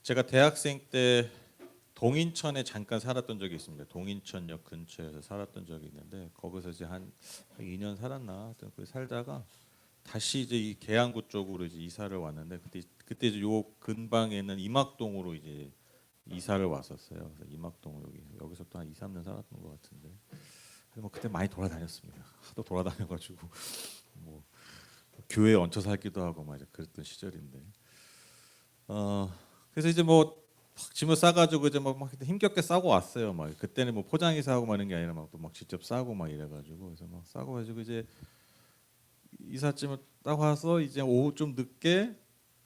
제가 대학생 때 동인천에 잠깐 살았던 적이 있습니다. 동인천역 근처에서 살았던 적이 있는데 거기서 이제 한 2년 살았나 하여튼 거기 살다가 다시 이제 이 계양구 쪽으로 이제 이사를 왔는데 그때 이제 요 근방에 있는 임학동으로 이제 이사를 왔었어요. 그래서 임학동 여기서 또 한 2, 3년 살았던 것 같은데 뭐 그때 많이 돌아다녔습니다. 하도 돌아다녀가지고 뭐 교회에 얹혀 살기도 하고 막 이제 그랬던 시절인데 그래서 이제 뭐 짐을 싸가지고 이제 막 힘겹게 싸고 왔어요. 막 그때는 뭐 포장이사 하고 마는 게 아니라 막 또 막 직접 싸고 막 이래가지고 그래서 막 싸고 가지고 이제 이삿짐을 딱 와서 이제 오후 좀 늦게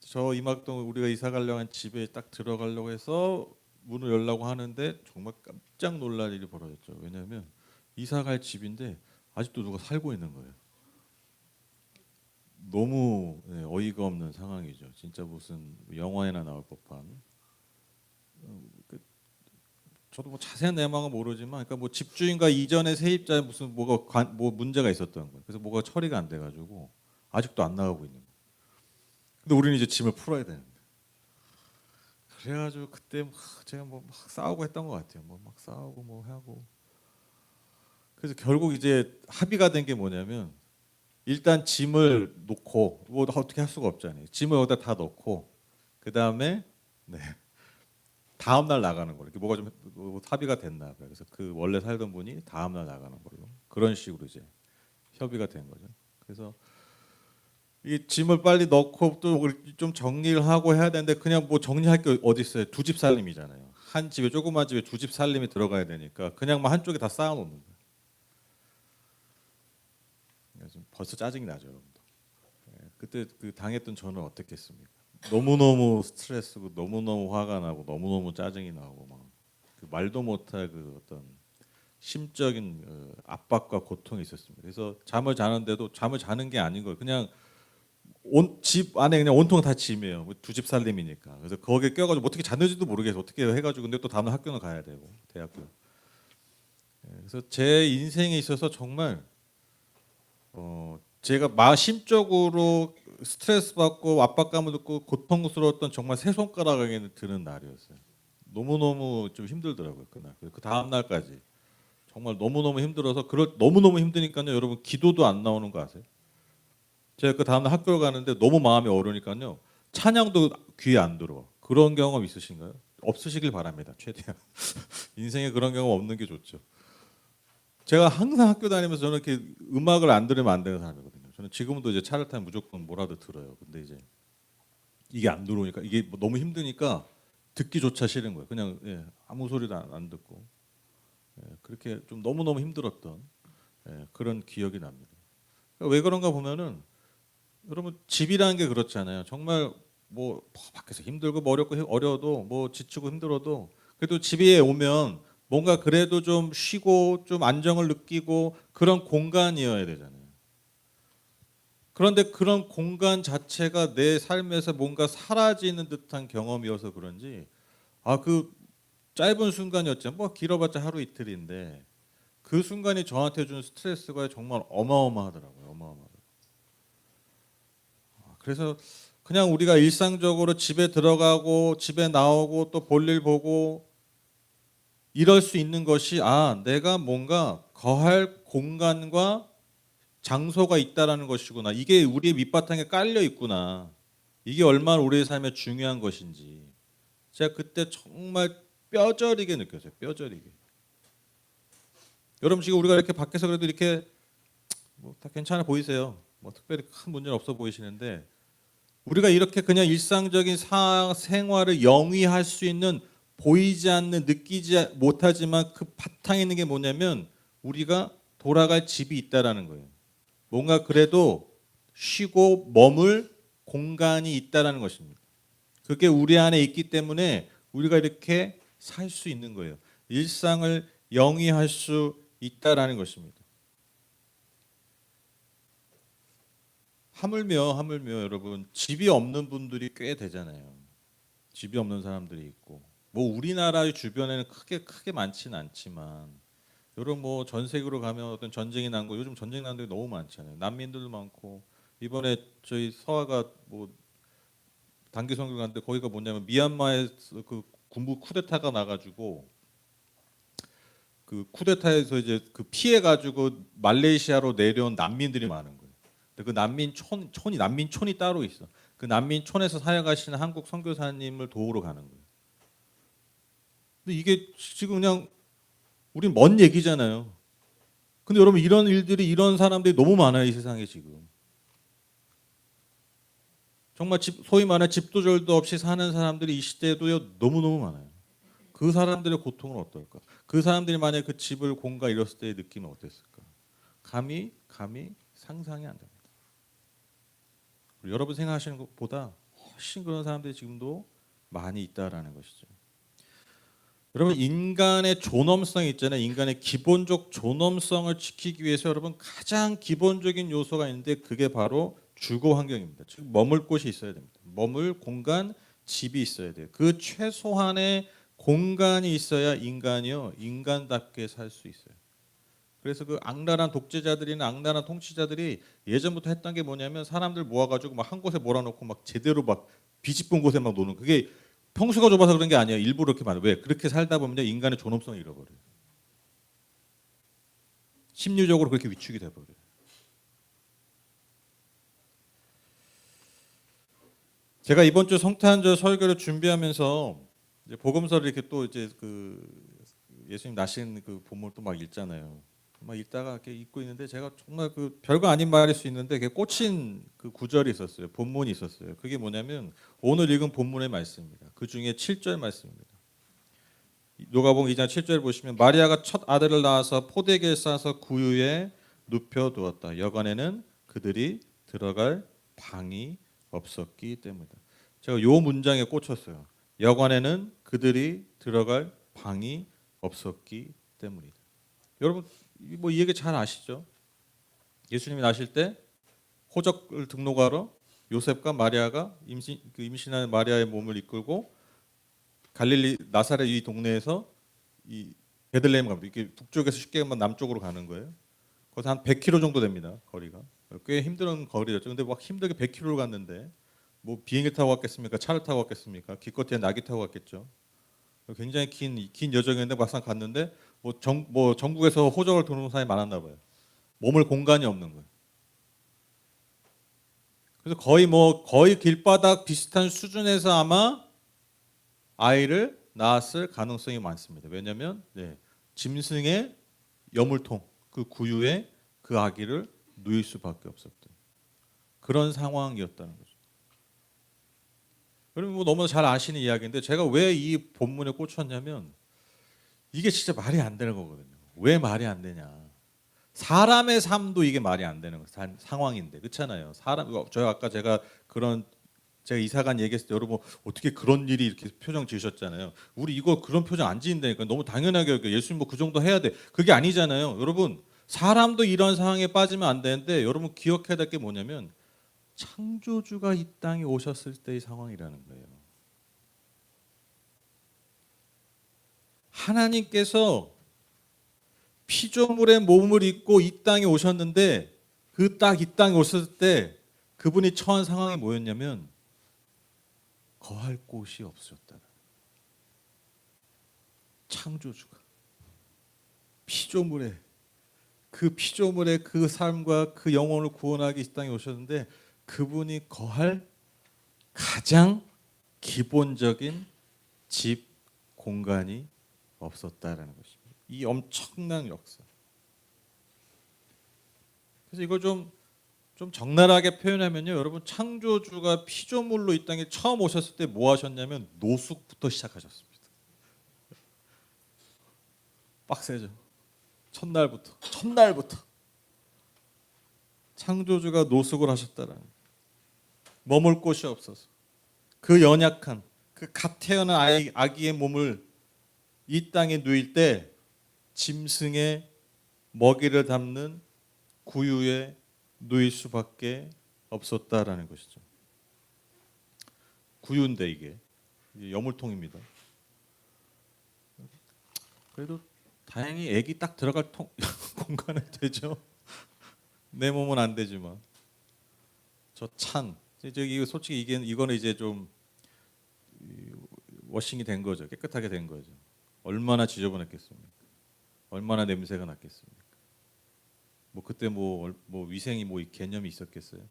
저 임학동 우리가 이사 가려고 한 집에 딱 들어가려고 해서 문을 열라고 하는데 정말 깜짝 놀랄 일이 벌어졌죠. 왜냐하면 이사 갈 집인데 아직도 누가 살고 있는 거예요. 너무 어이가 없는 상황이죠. 진짜 무슨 영화에나 나올 법한. 그 저도 뭐 자세한 내막은 모르지만, 그러니까 뭐 집주인과 이전의 세입자에 무슨 뭐 문제가 있었던 거예요. 그래서 뭐가 처리가 안 돼가지고 아직도 안 나가고 있는 거예요. 근데 우리는 이제 짐을 풀어야 되는데. 그래가지고 그때 막 제가 뭐 막 싸우고 했던 것 같아요. 뭐 막 싸우고 뭐 하고. 그래서 결국 이제 합의가 된 게 뭐냐면 일단 짐을 놓고 뭐 어떻게 할 수가 없잖아요. 짐을 여기다 다 넣고 그 다음에 네. 다음 날 나가는 걸로. 이렇게 뭐가 좀 합의가 됐나 봐요. 그래서 그 원래 살던 분이 다음 날 나가는 걸로. 그런 식으로 이제 협의가 된 거죠. 그래서 이 짐을 빨리 넣고 또 좀 정리를 하고 해야 되는데 그냥 뭐 정리할 게 어디 있어요? 두 집 살림이잖아요. 한 집에 조그만 집에 두 집 살림이 들어가야 되니까 그냥 막 한쪽에 다 쌓아 놓는 거예요. 그래서 벌써 짜증이 나죠, 여러분도. 그때 그 당했던 저는 어떻겠습니까? 너무너무 스트레스고 너무너무 화가 나고 너무너무 짜증이 나고 막 그 말도 못할 그 어떤 심적인 압박과 고통이 있었습니다. 그래서 잠을 자는데도 잠을 자는 게 아닌 거예요. 그냥 집 안에 그냥 온통 다 짐이에요. 두 집 살림이니까. 그래서 거기에 껴가지고 어떻게 잤는지도 모르겠어. 어떻게 해가지고 근데 또 다음날 학교는 가야 되고 대학교. 그래서 제 인생에 있어서 정말 제가 마심적으로 스트레스 받고 압박감을 느끼고 고통스러웠던 정말 세 손가락에 드는 날이었어요. 너무너무 좀 힘들더라고요 그날. 그 다음 날까지 정말 너무너무 힘들어서 너무너무 힘드니까요 여러분 기도도 안 나오는 거 아세요? 제가 그 다음날 학교를 가는데 너무 마음이 어려우니까요 찬양도 귀에 안 들어와. 그런 경험 있으신가요? 없으시길 바랍니다 최대한. 인생에 그런 경험 없는 게 좋죠. 제가 항상 학교 다니면서 저는 이렇게 음악을 안 들으면 안 되는 사람이거든요. 저는 지금도 이제 차를 타면 무조건 뭐라도 들어요. 근데 이제 이게 안 들어오니까 이게 뭐 너무 힘드니까 듣기조차 싫은 거예요. 그냥 아무 소리도 안 듣고 그렇게 좀 너무 너무 힘들었던 그런 기억이 납니다. 그러니까 왜 그런가 보면은 여러분 집이라는 게 그렇잖아요. 정말 뭐 밖에서 힘들고 뭐 어렵고 어려도 뭐 지치고 힘들어도 그래도 집에 오면 뭔가 그래도 좀 쉬고 좀 안정을 느끼고 그런 공간이어야 되잖아요. 그런데 그런 공간 자체가 내 삶에서 뭔가 사라지는 듯한 경험이어서 그런지 그 짧은 순간이었죠. 뭐 길어봤자 하루 이틀인데 그 순간이 저한테 준 스트레스가 정말 어마어마하더라고요. 어마어마하더라고요. 그래서 그냥 우리가 일상적으로 집에 들어가고 집에 나오고 또 볼일 보고 이럴 수 있는 것이 내가 뭔가 거할 공간과 장소가 있다라는 것이구나. 이게 우리의 밑바탕에 깔려 있구나. 이게 얼마나 우리의 삶에 중요한 것인지 제가 그때 정말 뼈저리게 느꼈어요. 뼈저리게. 여러분 지금 우리가 이렇게 밖에서 그래도 이렇게 뭐 다 괜찮아 보이세요. 뭐 특별히 큰 문제는 없어 보이시는데 우리가 이렇게 그냥 일상적인 생활을 영위할 수 있는 보이지 않는 느끼지 못하지만 그 바탕에 있는 게 뭐냐면 우리가 돌아갈 집이 있다라는 거예요. 뭔가 그래도 쉬고 머물 공간이 있다라는 것입니다. 그게 우리 안에 있기 때문에 우리가 이렇게 살 수 있는 거예요. 일상을 영위할 수 있다라는 것입니다. 하물며 여러분 집이 없는 분들이 꽤 되잖아요. 집이 없는 사람들이 있고 뭐 우리나라 주변에는 크게 많지는 않지만 여러분 뭐 전 세계로 가면 어떤 전쟁이 난 거 요즘 전쟁 난 데 너무 많잖아요. 난민들도 많고 이번에 저희 서아가 뭐 단기 선교 갔는데 거기가 뭐냐면 미얀마에서 그 군부 쿠데타가 나가지고 그 쿠데타에서 이제 그 피해 가지고 말레이시아로 내려온 난민들이 많은 거예요. 근데 그 난민촌이 따로 있어. 그 난민촌에서 사역하시는 한국 선교사님을 도우러 가는 거예요. 근데 이게 지금 그냥 우린 먼 얘기잖아요. 근데 여러분 이런 일들이 이런 사람들이 너무 많아요, 이 세상에 지금. 정말 소위 말하는 집도절도 없이 사는 사람들이 이 시대에도 너무너무 많아요. 그 사람들의 고통은 어떨까? 그 사람들이 만약 그 집을 공가 이뤘을 때의 느낌은 어땠을까? 감히 상상이 안 됩니다. 여러분 생각하시는 것보다 훨씬 그런 사람들이 지금도 많이 있다라는 것이죠. 여러분 인간의 존엄성이 있잖아요. 인간의 기본적 존엄성을 지키기 위해서 여러분 가장 기본적인 요소가 있는데 그게 바로 주거 환경입니다. 즉 머물 곳이 있어야 됩니다. 머물 공간, 집이 있어야 돼요. 그 최소한의 공간이 있어야 인간이요 인간답게 살 수 있어요. 그래서 그 악랄한 독재자들이나 악랄한 통치자들이 예전부터 했던 게 뭐냐면 사람들 모아가지고 막 한 곳에 몰아놓고 막 제대로 막 비집은 곳에 막 노는 그게 평수가 좁아서 그런 게 아니에요. 일부러 이렇게 많아. 왜? 그렇게 살다 보면 인간의 존엄성을 잃어버려요. 심리적으로 그렇게 위축이 돼버려요. 제가 이번 주 성탄절 설교를 준비하면서 이제 복음서를 이렇게 또 이제 그 예수님 나신 그 본문을 또 막 읽잖아요. 막 읽다가 이렇게 읽고 있는데 제가 정말 그 별거 아닌 말일 수 있는데 그게 꽂힌 그 구절이 있었어요. 본문이 있었어요. 그게 뭐냐면 오늘 읽은 본문의 말씀입니다. 그 중에 7절 말씀입니다. 누가복음 2장 7절 보시면 마리아가 첫 아들을 낳아서 포대기에 싸서 구유에 눕혀 두었다. 여간에는 그들이 들어갈 방이 없었기 때문이다. 제가 요 문장에 꽂혔어요. 여관에는 그들이 들어갈 방이 없었기 때문이다. 여러분 뭐 이 얘기 잘 아시죠? 예수님이 나실 때 호적을 등록하러 요셉과 마리아가 임신한 마리아의 몸을 이끌고 갈릴리 나사렛 이 동네에서 이 베들레헴 갑니다. 이게 북쪽에서 쉽게 가면 남쪽으로 가는 거예요. 거기서 한 100km 정도 됩니다. 거리가. 꽤 힘든 거리였죠. 근데 막 힘들게 100km를 갔는데 뭐 비행기 타고 갔겠습니까? 차를 타고 갔겠습니까? 기껏해야 낙이 타고 갔겠죠. 굉장히 긴 여정이었는데 막상 갔는데 뭐 전국에서 호적을 들어오는 사람이 많았나 봐요. 몸을 공간이 없는 거예요. 그래서 거의 길바닥 비슷한 수준에서 아마 아이를 낳았을 가능성이 많습니다. 왜냐하면 짐승의 여물통 그 구유에 그 아기를 누일 수밖에 없었던 그런 상황이었다는 거죠. 여러분 뭐 너무 잘 아시는 이야기인데 제가 왜 이 본문에 꽂혔냐면 이게 진짜 말이 안 되는 거거든요. 왜 말이 안 되냐? 사람의 삶도 이게 말이 안 되는 상황인데 그렇잖아요. 저 아까 제가 이사간 얘기했을 때 여러분 어떻게 그런 일이 이렇게 표정 지으셨잖아요. 우리 이거 그런 표정 안 지인다니까 너무 당연하게 여겨. 예수님 뭐 그 정도 해야 돼. 그게 아니잖아요. 여러분 사람도 이런 상황에 빠지면 안 되는데 여러분 기억해야 될 게 뭐냐면 창조주가 이 땅에 오셨을 때의 상황이라는 거예요. 하나님께서 피조물의 몸을 입고 이 땅에 오셨는데 그 딱 이 땅에 오셨을 때 그분이 처한 상황이 뭐였냐면 거할 곳이 없었다. 창조주가 피조물의 그 삶과 그 영혼을 구원하기 이 땅에 오셨는데 그분이 거할 가장 기본적인 집 공간이 없었다라는 것입니다. 이 엄청난 역사. 그래서 이걸 좀 적나라하게 표현하면요, 여러분 창조주가 피조물로 이 땅에 처음 오셨을 때 뭐 하셨냐면 노숙부터 시작하셨습니다. 빡세죠. 첫날부터 창조주가 노숙을 하셨다라는 머물 곳이 없어서 그 연약한 그 갓 태어난 아기의 몸을 이 땅에 누일 때 짐승의 먹이를 담는 구유에 누일 수밖에 없었다라는 것이죠. 구유인데 이게 여물통입니다. 그래도 다행히 애기 딱 들어갈 공간은 되죠. 내 몸은 안 되지만 저 찬 저기 솔직히 이거는 이제 좀 워싱이 된 거죠. 깨끗하게 된 거죠. 얼마나 지저분했겠습니까? 얼마나 냄새가 났겠습니까? 뭐 그때 뭐 위생이 뭐 개념이 있었겠어요?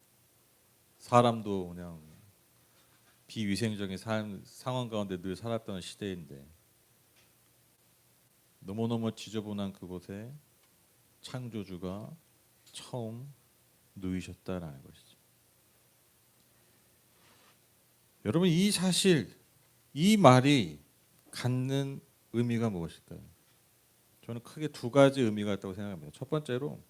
사람도 그냥 비위생적인 상황 가운데 늘 살았던 시대인데 너무너무 지저분한 그곳에 창조주가 처음 누이셨다라는 것이죠. 여러분 이 사실, 이 말이 갖는 의미가 무엇일까요? 저는 크게 두 가지 의미가 있다고 생각합니다. 첫 번째로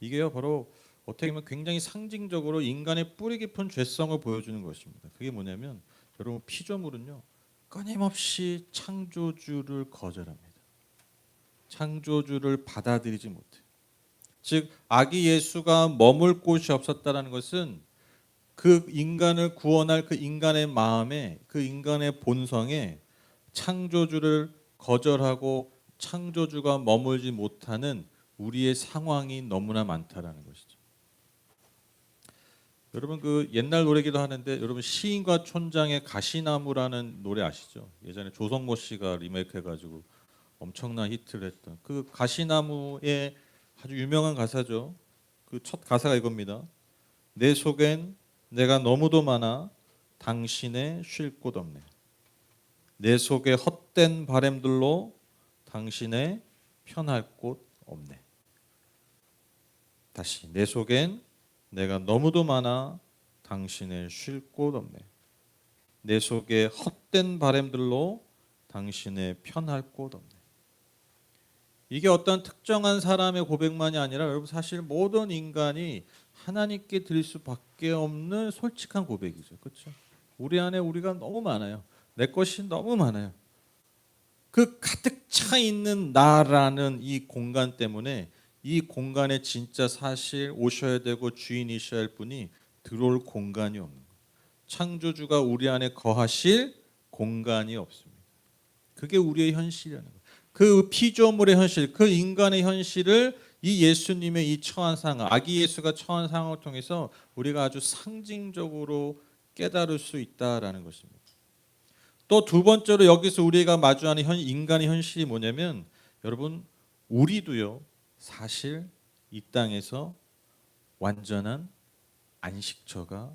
이게요 바로 어떻게 보면 굉장히 상징적으로 인간의 뿌리 깊은 죄성을 보여주는 것입니다. 그게 뭐냐면 여러분 피조물은요 끊임없이 창조주를 거절합니다. 창조주를 받아들이지 못해. 즉 아기 예수가 머물 곳이 없었다라는 것은 그 인간을 구원할 그 인간의 마음에, 그 인간의 본성에 창조주를 거절하고 창조주가 머물지 못하는 우리의 상황이 너무나 많다라는 것이죠. 여러분 그 옛날 노래기도 하는데 여러분 시인과 촌장의 가시나무라는 노래 아시죠? 예전에 조성모 씨가 리메이크해가지고 엄청난 히트를 했던 그 가시나무의 아주 유명한 가사죠. 그 첫 가사가 이겁니다. 내 속엔 내가 너무도 많아 당신의 쉴 곳 없네. 내 속에 헛된 바램들로 당신의 편할 곳 없네. 다시 내 속엔 내가 너무도 많아 당신의 쉴 곳 없네. 내 속에 헛된 바램들로 당신의 편할 곳 없네. 이게 어떤 특정한 사람의 고백만이 아니라 여러분 사실 모든 인간이 하나님께 드릴 수밖에 없는 솔직한 고백이죠. 그렇죠? 우리 안에 우리가 너무 많아요. 내 것이 너무 많아요. 그 가득 차 있는 나라는 이 공간 때문에 이 공간에 진짜 사실 오셔야 되고 주인이셔야 할 분이 들어올 공간이 없는 거예요. 창조주가 우리 안에 거하실 공간이 없습니다. 그게 우리의 현실이라는 거예요. 그 피조물의 현실, 그 인간의 현실을 이 예수님의 이 처한 상황, 아기 예수가 처한 상황을 통해서 우리가 아주 상징적으로 깨달을 수 있다라는 것입니다. 또 두 번째로 여기서 우리가 마주하는 인간의 현실이 뭐냐면 여러분 우리도요 사실 이 땅에서 완전한 안식처가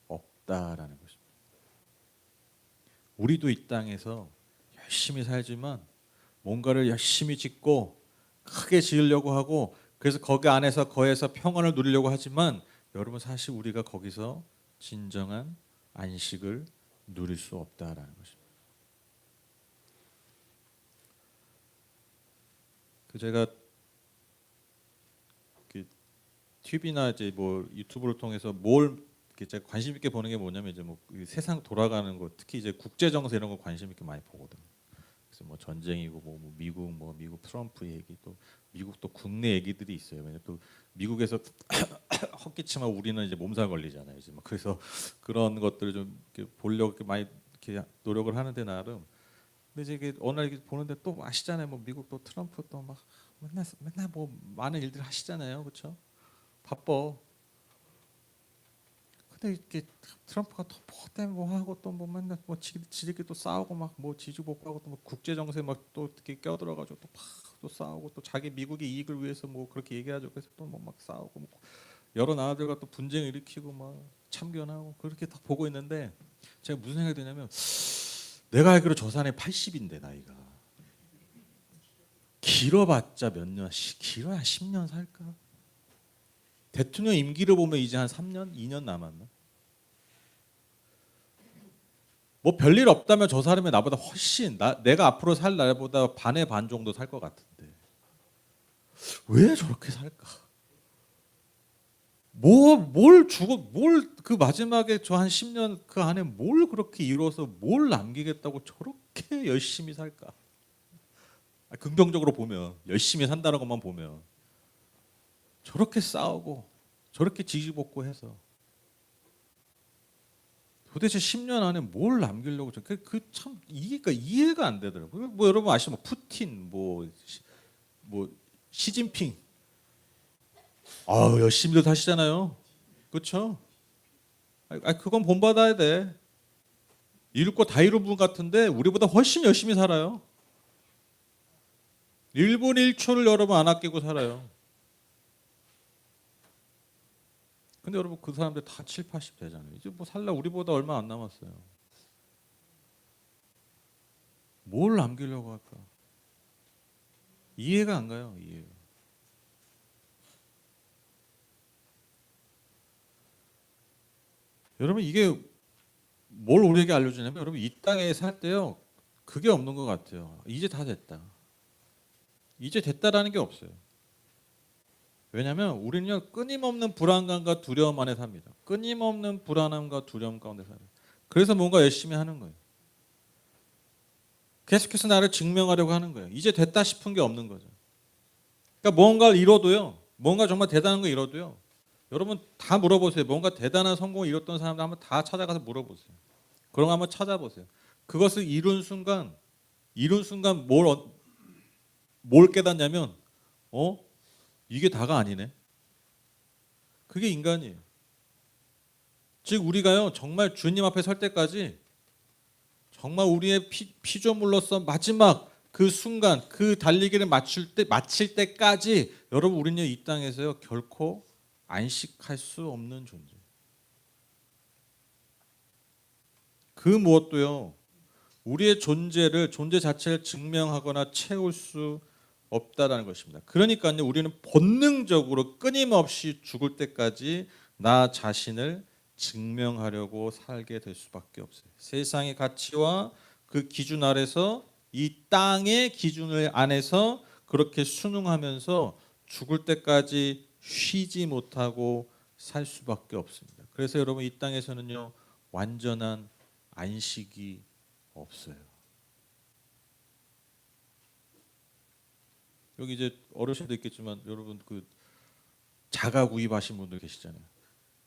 없다라는 것입니다. 우리도 이 땅에서 열심히 살지만 뭔가를 열심히 짓고 크게 지으려고 하고 그래서 거기 안에서 거에서 평안을 누리려고 하지만 여러분 사실 우리가 거기서 진정한 안식을 누릴 수 없다라는 것입니다. 그 제가 TV나 이제 뭐 유튜브를 통해서 뭘 제가 관심 있게 보는 게 뭐냐면 이제 뭐 세상 돌아가는 거 특히 이제 국제 정세 이런 거 관심 있게 많이 보거든요. 그래서 뭐 전쟁이고 뭐 미국 트럼프 얘기 또 미국 또 국내 얘기들이 있어요. 왜냐 또 미국에서 헛기침하면 우리는 이제 몸살 걸리잖아요. 이제 막 그래서 그런 것들을 좀 이렇게 보려고 이렇게 많이 이렇게 노력을 하는데 나름. 근데 이제 이게 어느 날 보는데 또 아시잖아요. 뭐 미국 또 트럼프 또 막 맨날 뭐 많은 일들 하시잖아요. 그렇죠? 바빠. 근데 이렇게 트럼프가 또 뭐 때문에 뭐 하고 또 뭐 맨날 뭐 지들끼리 또 싸우고 막 뭐 지지복구하고 또 뭐 국제 정세 막 또 이렇게 껴들어가지고 또 막 또 싸우고 또 자기 미국의 이익을 위해서 뭐 그렇게 얘기하죠. 그래서 또 뭐 막 싸우고 뭐 여러 나라들과 또 분쟁을 일으키고 막 참견하고 그렇게 딱 보고 있는데 제가 무슨 생각이 드냐면 내가 알기로 저 사람이 80인데 나이가 길어봤자 몇 년, 길어야 10년 살까? 대통령 임기를 보면 이제 한 3년, 2년 남았나? 뭐 별일 없다면 저 사람이 나보다 훨씬 내가 앞으로 살 날보다 반의 반 정도 살 것 같은데 왜 저렇게 살까? 뭘 죽어 뭘 그 마지막에 저 한 10년 그 안에 뭘 그렇게 이뤄서 뭘 남기겠다고 저렇게 열심히 살까? 긍정적으로 보면 열심히 산다는 것만 보면 저렇게 싸우고 저렇게 지지복구해서 도대체 10년 안에 뭘 남기려고 참 이해가 안 되더라고요. 뭐 여러분 아시죠? 뭐 푸틴, 뭐 시진핑, 열심히들 하시잖아요. 그렇죠? 그건 본받아야 돼. 이룰 거 다 이룬 분 같은데 우리보다 훨씬 열심히 살아요. 1분 1초를 여러분 안 아끼고 살아요. 근데 여러분 그 사람들 다 7, 80 되잖아요. 이제 뭐 살라 우리보다 얼마 안 남았어요. 뭘 남기려고 할까? 이해가 안 가요. 이해가. 여러분 이게 뭘 우리에게 알려주냐면 여러분 이 땅에 살 때요. 그게 없는 것 같아요. 이제 다 됐다. 이제 됐다라는 게 없어요. 왜냐하면 우리는요 끊임없는 불안감과 두려움 안에 삽니다. 끊임없는 불안함과 두려움 가운데 살아요. 그래서 뭔가 열심히 하는 거예요. 계속해서 나를 증명하려고 하는 거예요. 이제 됐다 싶은 게 없는 거죠. 그러니까 뭔가를 이뤄도요. 뭔가 정말 대단한 거 이뤄도요. 여러분 다 물어보세요. 뭔가 대단한 성공을 이뤘던 사람들 한번 다 찾아가서 물어보세요. 그런 거 한번 찾아보세요. 그것을 이룬 순간 뭘 깨닫냐면 이게 다가 아니네. 그게 인간이에요. 즉 우리가요 정말 주님 앞에 설 때까지 정말 우리의 피조물로서 마지막 그 순간 그 달리기를 마칠 때까지 여러분 우리는 이 땅에서요 결코 안식할 수 없는 존재. 그 무엇도요 우리의 존재 자체를 증명하거나 채울 수 없다라는 것입니다. 그러니까요 우리는 본능적으로 끊임없이 죽을 때까지 나 자신을 증명하려고 살게 될 수밖에 없어요. 세상의 가치와 그 기준 아래서 이 땅의 기준을 안에서 그렇게 순응하면서 죽을 때까지 쉬지 못하고 살 수밖에 없습니다. 그래서 여러분 이 땅에서는요 완전한 안식이 없어요. 여기 이제 어르신도 있겠지만 여러분 그 자가 구입하신 분들 계시잖아요.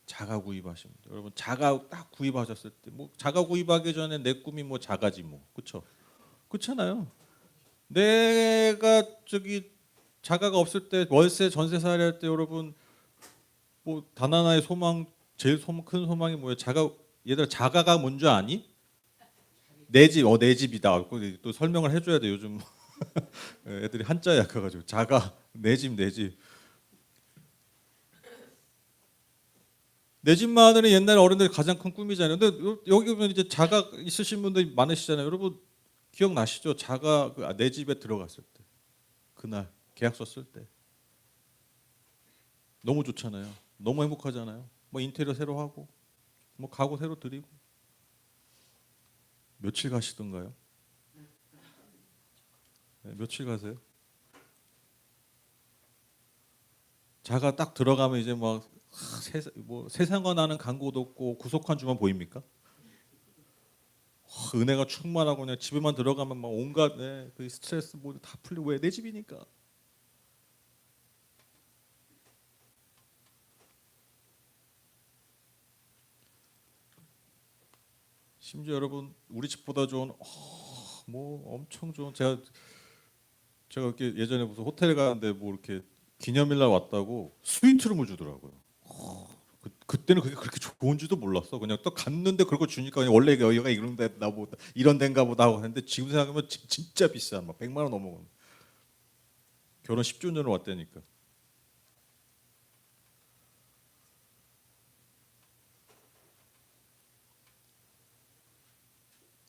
자가 구입하신 분들. 여러분 자가 딱 구입하셨을 때 뭐 자가 구입하기 전에 내 꿈이 뭐 자가지 뭐. 그렇죠? 그렇잖아요. 내가 저기 자가가 없을 때 월세 전세 살이 할 때 여러분 뭐 단 하나의 소망 제일 큰 소망이 뭐예요? 얘들아 자가가 뭔지 아니? 내 집이다. 또 설명을 해줘야 돼 요즘 애들이 한자에 약해가지고 자가 내 집 내 집. 내 집만은 옛날 어른들이 가장 큰 꿈이잖아요. 근데 여기 보면 이제 자가 있으신 분들이 많으시잖아요. 여러분 기억나시죠? 자가 내 집에 들어갔을 때 그날 계약서 쓸 때 너무 좋잖아요. 너무 행복하잖아요. 뭐 인테리어 새로 하고 뭐 가구 새로 드리고 며칠 가시던가요? 네, 며칠 가세요? 자가 딱 들어가면 이제 막 세상과 나는 광고도 없고 구속한 주만 보입니까? 은혜가 충만하고 그냥 집에만 들어가면 막 온갖 그 스트레스 모두 다 풀리고 왜 내 집이니까. 심지어 여러분 우리 집보다 좋은 뭐 엄청 좋은 제가 이렇게 예전에 무슨 호텔 가는데 뭐 이렇게 기념일날 왔다고 스위트룸을 주더라고요. 그때는 그게 그렇게 좋은지도 몰랐어. 그냥 또 갔는데 그걸 주니까 그냥 원래 여기가 이런 데나 보다 이런 데인가 보다 하고 했는데 지금 생각하면 진짜 비싼 막 100만 원 넘어가는. 결혼 10주년을 왔다니까.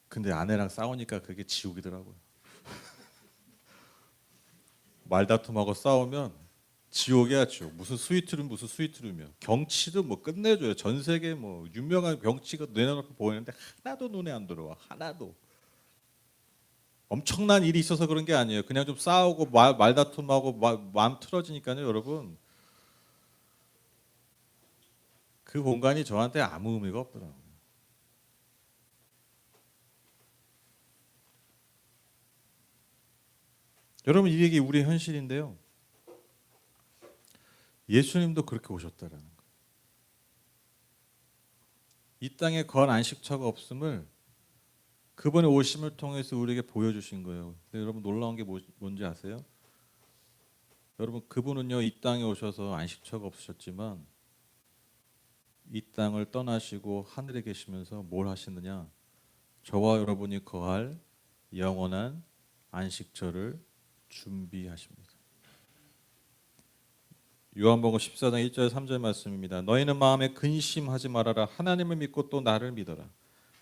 근데 아내랑 싸우니까 그게 지옥이더라고요. 말다툼하고 싸우면 지옥이야 지옥. 무슨 스위트룸이야. 경치도 뭐 끝내줘요. 전 세계 뭐 유명한 경치가 눈에 앞에 보이는데 하나도 눈에 안 들어와. 하나도. 엄청난 일이 있어서 그런 게 아니에요. 그냥 좀 싸우고 말다툼하고 마음 틀어지니까요, 여러분. 그 공간이 저한테 아무 의미가 없더라고요. 여러분 이게 우리의 현실인데요. 예수님도 그렇게 오셨다라는 거예요. 이 땅에 거한 안식처가 없음을 그분의 오심을 통해서 우리에게 보여주신 거예요. 근데 여러분 놀라운 게 뭔지 아세요? 여러분 그분은요 이 땅에 오셔서 안식처가 없으셨지만 이 땅을 떠나시고 하늘에 계시면서 뭘 하시느냐? 저와 여러분이 거할 영원한 안식처를 준비하십니다. 요한복음 14장 1절 3절 말씀입니다. 너희는 마음에 근심하지 말아라. 하나님을 믿고 또 나를 믿어라.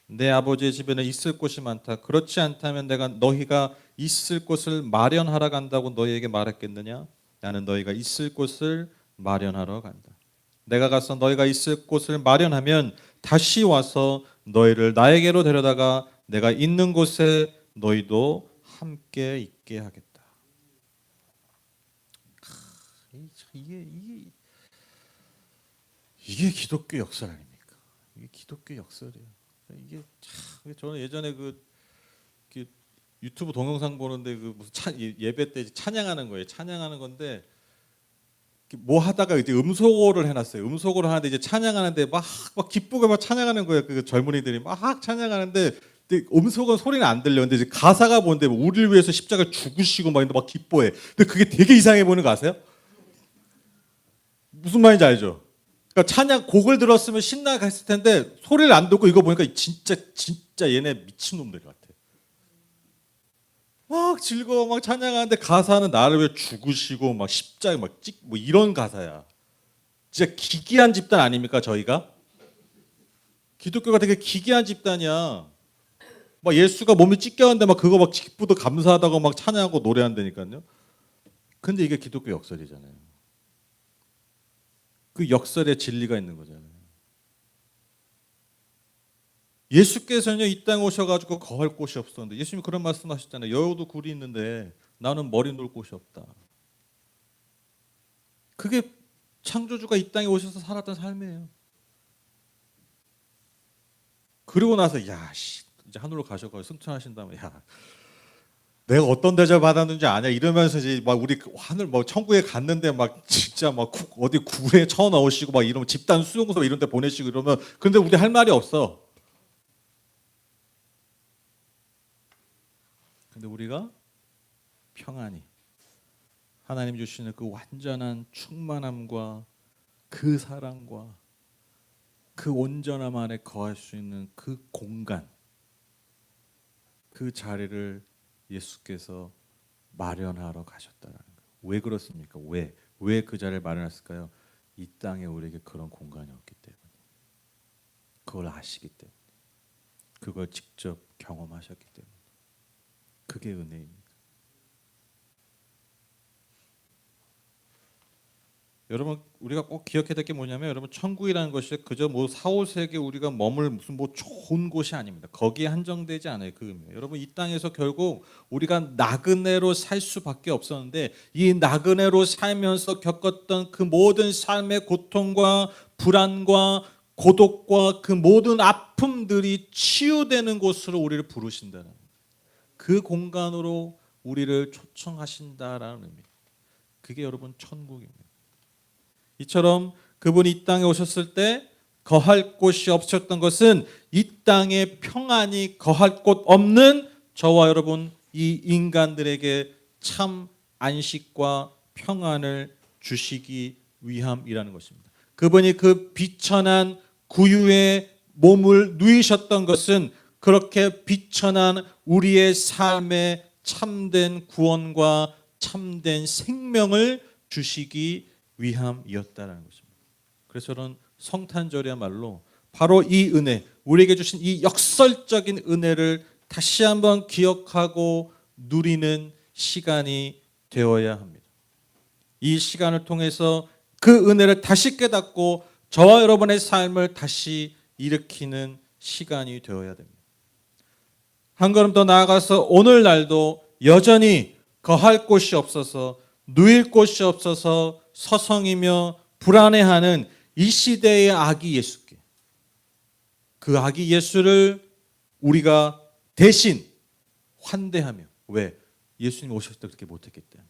내 아버지의 집에는 있을 곳이 많다. 그렇지 않다면 내가 너희가 있을 곳을 마련하러 간다고 너희에게 말했겠느냐? 나는 너희가 있을 곳을 마련하러 간다. 내가 가서 너희가 있을 곳을 마련하면 다시 와서 너희를 나에게로 데려다가 내가 있는 곳에 너희도 함께 있게 하겠다. 이게 기독교 역설 아닙니까? 이게 기독교 역설이에요. 이게 참 저는 예전에 그 유튜브 동영상 보는데 그 무슨 예배 때 찬양하는 거예요. 찬양하는 건데 뭐 하다가 이제 음소거를 해놨어요. 음소거를 하는데 이제 찬양하는데 막 기쁘게 막 찬양하는 거예요. 그 젊은이들이 막 찬양하는데 음소거 소리는 안 들려. 근데 이제 가사가 뭔데 우리를 위해서 십자가 죽으시고 막 기뻐해. 근데 그게 되게 이상해 보이는 거 아세요? 무슨 말인지 알죠? 그러니까 찬양 곡을 들었으면 신나게 했을 텐데 소리를 안 듣고 이거 보니까 진짜 얘네 미친놈들 같아. 막 즐거워 막 찬양하는데 가사는 나를 위해 죽으시고 막 십자가에 뭐 이런 가사야. 진짜 기괴한 집단 아닙니까 저희가? 기독교가 되게 기괴한 집단이야. 막 예수가 몸이 찢겼는데 막 그거 막 기쁘고 감사하다고 막 찬양하고 노래한다니까요. 근데 이게 기독교 역설이잖아요. 그 역설에 진리가 있는 거잖아요. 예수께서는요 이 땅에 오셔가지고 거할 곳이 없었는데 예수님이 그런 말씀하셨잖아요. 여우도 굴이 있는데 나는 머리 놓을 곳이 없다. 그게 창조주가 이 땅에 오셔서 살았던 삶이에요. 그리고 나서 이제 하늘로 가셔서 승천하신 다음에 내가 어떤 대접 받았는지 아냐 이러면서 이제 막 우리 하늘 뭐 천국에 갔는데 막 진짜 막 어디 굴에 쳐 넣으시고 막 이러면 집단 수용소 이런 데 보내시고 이러면 근데 우리 할 말이 없어. 근데 우리가 평안히 하나님 주시는 그 완전한 충만함과 그 사랑과 그 온전함 안에 거할 수 있는 그 공간, 그 자리를 예수께서 마련하러 가셨다라는 거예요. 왜 그렇습니까? 왜 그 자리를 마련했을까요? 이 땅에 우리에게 그런 공간이 없기 때문에. 그걸 아시기 때문에. 그걸 직접 경험하셨기 때문에. 그게 은혜입니다. 여러분 우리가 꼭 기억해야 될 게 뭐냐면 여러분 천국이라는 것이 그저 뭐 4, 5세계 우리가 머물 무슨 뭐 좋은 곳이 아닙니다. 거기에 한정되지 않아요. 그 의미. 여러분 이 땅에서 결국 우리가 나그네로 살 수밖에 없었는데 이 나그네로 살면서 겪었던 그 모든 삶의 고통과 불안과 고독과 그 모든 아픔들이 치유되는 곳으로 우리를 부르신다는 그 공간으로 우리를 초청하신다라는 의미. 그게 여러분 천국입니다. 이처럼 그분이 이 땅에 오셨을 때 거할 곳이 없었던 것은 이 땅에 평안히 거할 곳 없는 저와 여러분 이 인간들에게 참 안식과 평안을 주시기 위함이라는 것입니다. 그분이 그 비천한 구유에 몸을 누이셨던 것은 그렇게 비천한 우리의 삶에 참된 구원과 참된 생명을 주시기 위함이었다라는 것입니다. 그래서 저는 성탄절이야말로 바로 이 은혜, 우리에게 주신 이 역설적인 은혜를 다시 한번 기억하고 누리는 시간이 되어야 합니다. 이 시간을 통해서 그 은혜를 다시 깨닫고 저와 여러분의 삶을 다시 일으키는 시간이 되어야 됩니다. 한 걸음 더 나아가서 오늘날도 여전히 거할 곳이 없어서 누일 곳이 없어서 서성이며 불안해하는 이 시대의 아기 예수께 그 아기 예수를 우리가 대신 환대하며 왜? 예수님 오셨을 때 그렇게 못했기 때문에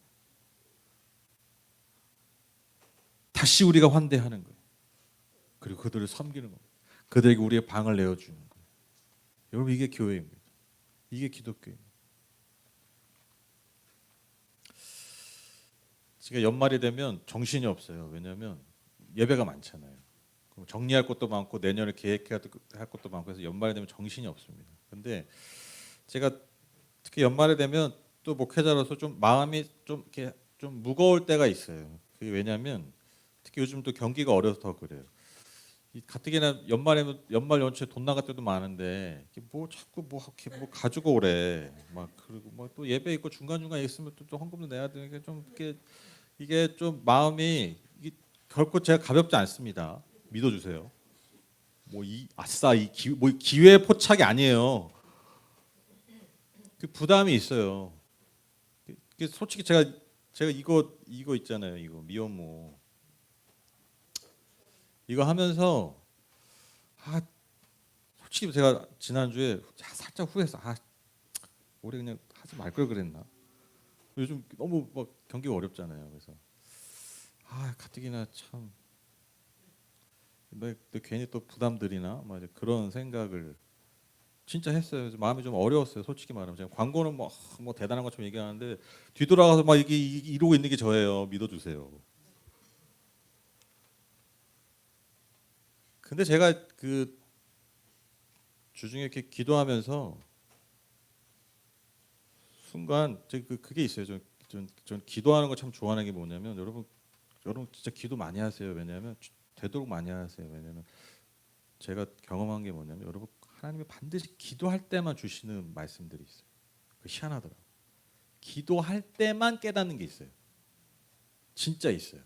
다시 우리가 환대하는 거예요. 그리고 그들을 섬기는 겁니다. 그들에게 우리의 방을 내어주는 거예요. 여러분 이게 교회입니다. 이게 기독교입니다. 지금 연말이 되면 정신이 없어요. 왜냐하면 예배가 많잖아요. 정리할 것도 많고 내년을 계획해야 할 것도 많고 해서 연말이 되면 정신이 없습니다. 근데 제가 특히 연말에 되면 또 목회자로서 좀 마음이 좀 이렇게 좀 무거울 때가 있어요. 그게 왜냐하면 특히 요즘 또 경기가 어려서 더 그래요. 이 가뜩이나 연말에는 연말 연초에 돈 나갈 때도 많은데 이게 뭐 자꾸 뭐 이렇게 뭐 가지고 오래 막 그리고 뭐 또 예배 있고 중간 중간 있으면 또 헌금도 내야 되니까 좀 이게 좀 마음이 이게 결코 제가 가볍지 않습니다. 믿어주세요. 뭐 이 아싸 뭐 기회 포착이 아니에요. 그 부담이 있어요. 솔직히 제가 이거 있잖아요. 이거 미혼모 이거 하면서 아 솔직히 제가 지난주에 살짝 후회했어. 올해 그냥 하지 말 걸 그랬나. 요즘 너무 막 경기가 어렵잖아요. 그래서 가뜩이나 참 내 괜히 또 부담들이나 막 이제 그런 생각을 진짜 했어요. 그래서 마음이 좀 어려웠어요. 솔직히 말하면 제가 광고는 뭐 대단한 것처럼 얘기하는데 뒤돌아가서 막 이게 이러고 있는 게 저예요. 믿어주세요. 근데 제가 그 주중에 이렇게 기도하면서 순간 그게 있어요. 전 기도하는 거 참 좋아하는 게 뭐냐면 여러분 진짜 기도 많이 하세요. 왜냐하면 되도록 많이 하세요. 왜냐하면 제가 경험한 게 뭐냐면 여러분 하나님이 반드시 기도할 때만 주시는 말씀들이 있어요. 그 희한하더라고요. 기도할 때만 깨닫는 게 있어요. 진짜 있어요.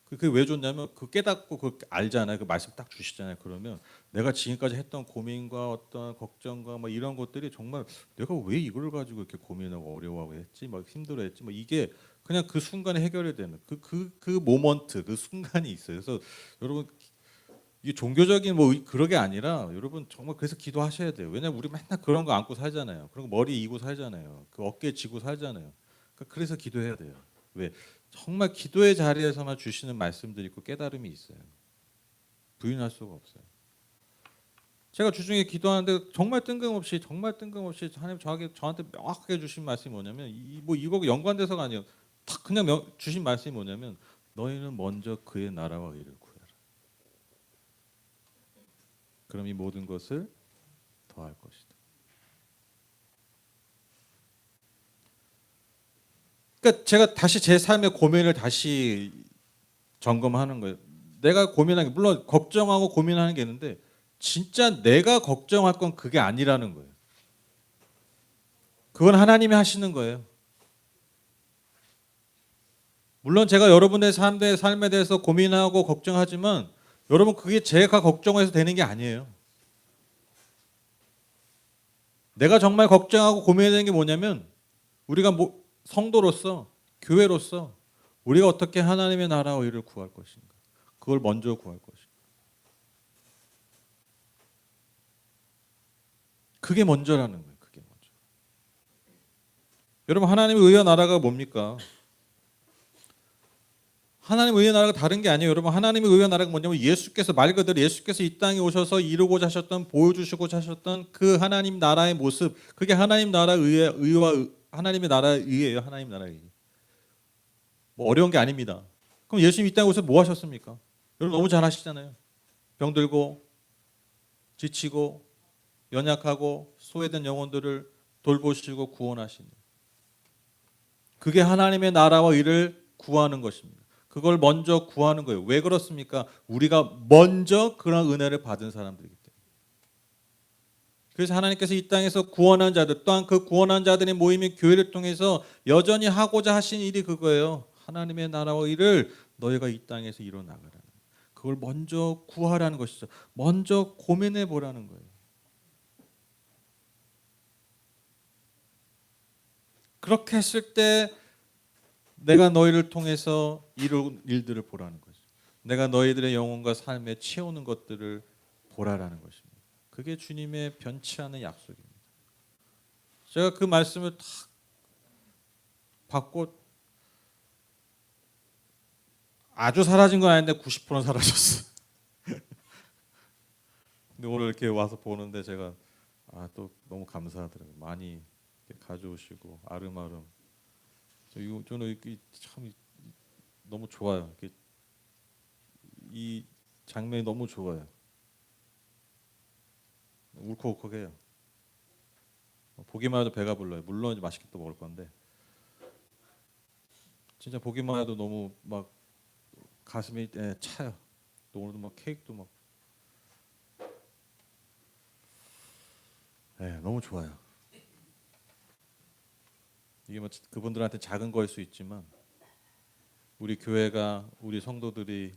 그게 왜 좋냐면 그 깨닫고 그 알잖아요. 그 말씀 딱 주시잖아요. 그러면 내가 지금까지 했던 고민과 어떤 걱정과 뭐 이런 것들이 정말 내가 왜 이걸 가지고 이렇게 고민하고 어려워하고 했지, 막 힘들어했지, 뭐 이게 그냥 그 순간에 해결이 되는 그 모먼트, 그 순간이 있어요. 그래서 여러분 이게 종교적인 뭐 그러게 아니라 여러분 정말 그래서 기도하셔야 돼요. 왜냐면 우리 맨날 그런 거 안고 살잖아요. 그런 거 머리 이고 살잖아요. 그 어깨 쥐고 살잖아요. 그래서 기도해야 돼요. 왜? 정말 기도의 자리에서만 주시는 말씀들이 있고 깨달음이 있어요. 부인할 수가 없어요. 제가 주중에 기도하는데 정말 뜬금없이 하나님 저한테 명확하게 주신 말씀이 뭐냐면 뭐 이거 연관돼서가 아니에요. 탁 그냥 주신 말씀이 뭐냐면 너희는 먼저 그의 나라와 의를 구해라. 그럼 이 모든 것을 더할 것이다. 그러니까 제가 다시 제 삶의 고민을 다시 점검하는 거예요. 내가 고민하는 게 물론 걱정하고 고민하는 게 있는데 진짜 내가 걱정할 건 그게 아니라는 거예요. 그건 하나님이 하시는 거예요. 물론 제가 여러분의 삶에 대해서 고민하고 걱정하지만 여러분 그게 제가 걱정해서 되는 게 아니에요. 내가 정말 걱정하고 고민해야 되는 게 뭐냐면 우리가 성도로서 교회로서 우리가 어떻게 하나님의 나라와 의를 구할 것인가. 그걸 먼저 구할 것인가. 그게 먼저라는 거예요. 그게 먼저. 여러분 하나님의 의와 나라가 뭡니까? 하나님의 의의 나라가 다른 게 아니에요. 여러분 하나님의 의의 나라가 뭐냐면 예수께서 말 그대로 예수께서 이 땅에 오셔서 이루고자 하셨던 보여주시고자 하셨던 그 하나님 나라의 모습 그게 하나님 나라의 의와 하나님의 나라의 의예요. 하나님 나라의 의. 뭐 어려운 게 아닙니다. 그럼 예수님 이 땅에 오셔서 뭐 하셨습니까? 여러분 너무 잘 아시잖아요. 병들고 지치고 연약하고 소외된 영혼들을 돌보시고 구원하시는 그게 하나님의 나라와 의를 구하는 것입니다. 그걸 먼저 구하는 거예요. 왜 그렇습니까? 우리가 먼저 그런 은혜를 받은 사람들이기 때문에. 그래서 하나님께서 이 땅에서 구원한 자들 또한 그 구원한 자들의 모임인 교회를 통해서 여전히 하고자 하신 일이 그거예요. 하나님의 나라와 의를 너희가 이 땅에서 이뤄 나가라는. 그걸 먼저 구하라는 것이죠. 먼저 고민해 보라는 거예요. 그렇게 했을 때 내가 너희를 통해서 이룬 일들을 보라는 거죠. 내가 너희들의 영혼과 삶에 채우는 것들을 보라라는 것입니다. 그게 주님의 변치 않은 약속입니다. 제가 그 말씀을 탁 받고 아주 사라진 건 아닌데 90%는 사라졌어. 근데 오늘 이렇게 와서 보는데 제가 또 너무 감사하더라고요. 많이 가져오시고 아름아름. 저는 이게 참 너무 좋아요. 이 장면이 너무 좋아요. 울컥울컥해요. 보기만 해도 배가 불러요. 물론 이제 맛있게 또 먹을 건데 진짜 보기만 해도 너무 막 가슴이 차요. 또 오늘도 막 케이크도 막 너무 좋아요. 이게 뭐 그분들한테 작은 거일 수 있지만 우리 교회가 우리 성도들이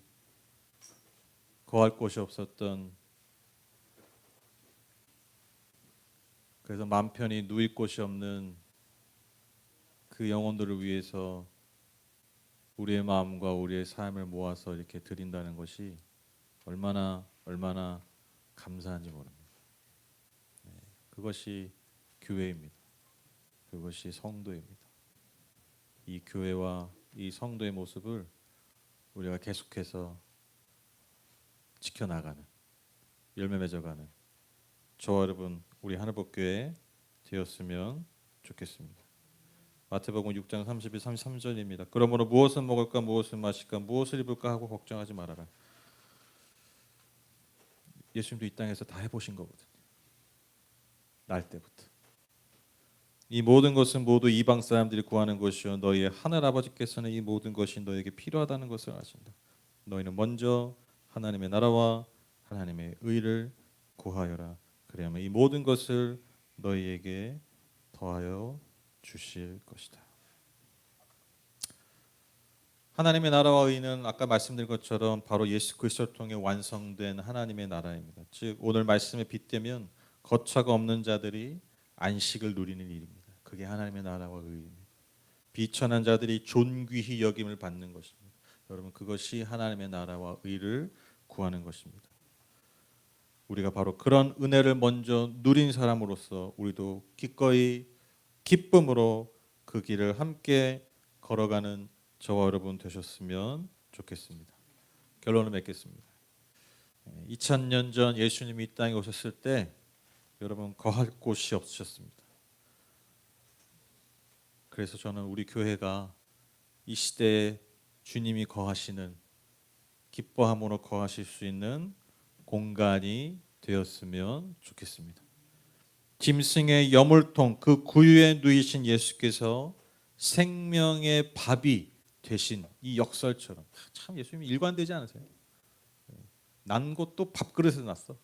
거할 곳이 없었던 그래서 맘 편히 누일 곳이 없는 그 영혼들을 위해서 우리의 마음과 우리의 삶을 모아서 이렇게 드린다는 것이 얼마나 감사한지 모릅니다. 그것이 교회입니다. 그것이 성도입니다. 이 교회와 이 성도의 모습을 우리가 계속해서 지켜나가는 열매 맺어가는 저와 여러분 우리 하늘복교회 되었으면 좋겠습니다. 마태복음 6장 32, 33절입니다. 그러므로 무엇을 먹을까 무엇을 마실까 무엇을 입을까 하고 걱정하지 말아라. 예수님도 이 땅에서 다 해보신 거거든요. 날 때부터. 이 모든 것은 모두 이방 사람들이 구하는 것이요 너희의 하늘 아버지께서는 이 모든 것이 너에게 필요하다는 것을 아신다. 너희는 먼저 하나님의 나라와 하나님의 의를 구하여라. 그래야만 이 모든 것을 너희에게 더하여 주실 것이다. 하나님의 나라와 의는 아까 말씀드린 것처럼 바로 예수 그리스도를 통해 완성된 하나님의 나라입니다. 즉 오늘 말씀에 빗대면 거처가 없는 자들이 안식을 누리는 일입니다. 그게 하나님의 나라와 의입니다. 비천한 자들이 존귀히 여김을 받는 것입니다. 여러분 그것이 하나님의 나라와 의를 구하는 것입니다. 우리가 바로 그런 은혜를 먼저 누린 사람으로서 우리도 기꺼이 기쁨으로 그 길을 함께 걸어가는 저와 여러분 되셨으면 좋겠습니다. 결론을 맺겠습니다. 2000년 전 예수님이 이 땅에 오셨을 때 여러분 거할 곳이 없으셨습니다. 그래서 저는 우리 교회가 이 시대에 주님이 거하시는 기뻐함으로 거하실 수 있는 공간이 되었으면 좋겠습니다. 짐승의 여물통 그 구유에 누이신 예수께서 생명의 밥이 되신 이 역설처럼 참 예수님이 일관되지 않으세요? 난 것도 밥그릇에서 났어.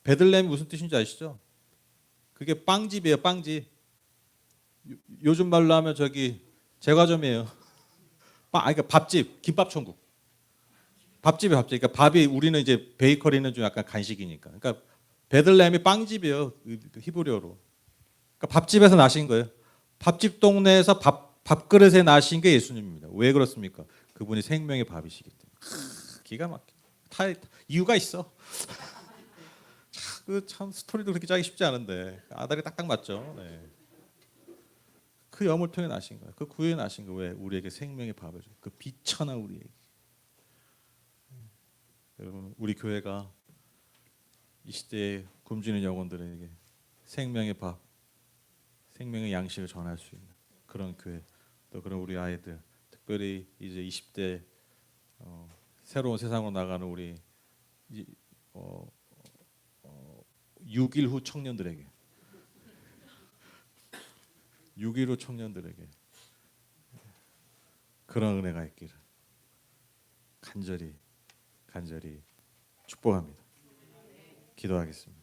베들레헴이 무슨 뜻인지 아시죠? 그게 빵집이에요. 빵집. 요즘 말로 하면 저기 제과점이에요. 그러니까 밥집, 김밥천국. 밥집이 밥집. 그러니까 밥이 우리는 이제 베이커리는 좀 약간 간식이니까. 그러니까 베들레헴이 빵집이에요. 히브리어로. 그러니까 밥집에서 나신 거예요. 밥집 동네에서 밥그릇에 나신 게 예수님입니다. 왜 그렇습니까? 그분이 생명의 밥이시기 때문에. 기가 막혀. 이유가 있어. 참 스토리도 그렇게 짜기 쉽지 않은데 아다리 딱딱 맞죠. 네. 그 여물통에 나신 거예요. 그 구유에 나신 거 왜? 우리에게 생명의 밥을 줘. 그 비천한 우리에게. 여러분 우리 교회가 이 시대에 굶주리는 영혼들에게 생명의 밥, 생명의 양식을 전할 수 있는 그런 교회, 또 그런 우리 아이들, 특별히 이제 20대 새로운 세상으로 나가는 우리 6.1 후 청년들에게 6.1 후 청년들에게 그런 은혜가 있기를 간절히 축복합니다. 기도하겠습니다.